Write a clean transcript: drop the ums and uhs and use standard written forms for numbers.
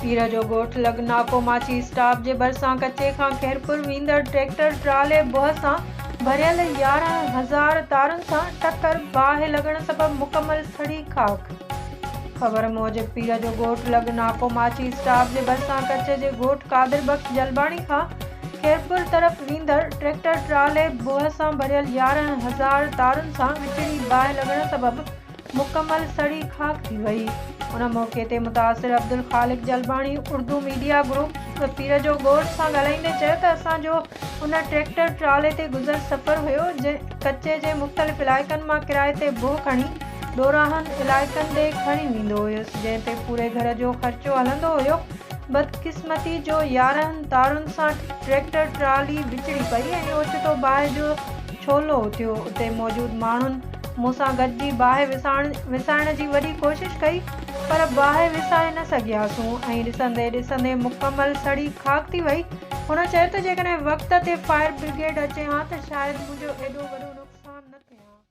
पीर जो ॻोठ लॻ नाको माची स्टाफ जे भरिसां कचे खां खैरपुर वेंदड़ ट्रैक्टर ट्राले बोह सां भरियल 11,000 तारुनि सां टक्कर बाहि लॻण सबबि मुकमल सड़ी खाक। ख़बर मूजिब पीर जो ॻोठ लॻ नाको माची स्टाफ जे भरिसां कचे जे ॻोठ कादिर बख्श जलबाणी खां खैरपुर तरफ़ वेंदड़ ट्रैक्टर ट्राले बोह सां भरियल 11,000 तारुनि सां विचड़ी बाहि लॻण सबबि मुकमल सड़ी खाक थी वई। उन मौक़े ते मुतासिर अब्दुल ख़ालिक जलबाणी उर्दू मीडिया ग्रुप पीर जो ॻोठ सां ॻाल्हाईंदे चयो त असांजो उन ट्रैक्टर ट्राले ते गुज़र सफ़र हुयो कचे जे मुख़्तलिफ़ इलाइक़नि मां किराए ते बोह खणी ॾोराहनि इलाइक़नि ॾे खणी वेंदो हुयुसि, जंहिं ते पूरे घर जो ख़र्चो हलंदो हुयो। बदकिस्मती जो 11 तारुनि सां ट्रैक्टर ट्राली विचड़ी पई ऐं ओचितो बाहि जो छोलो थियो। उते मौजूद माण्हुनि मूंसां गॾिजी बाहि विसाइण जी वॾी कोशिश कई, पर बाहि विसाए न सघियासूं ऐं ॾिसंदे ॾिसंदे मुकमल सड़ी खाक थी वई। हुन चयो त जेकॾहिं वक़्त ते फायर ब्रिगेड अचे हा त शायदि मुंहिंजो एॾो वॾो नुक़सानु न थिए हा।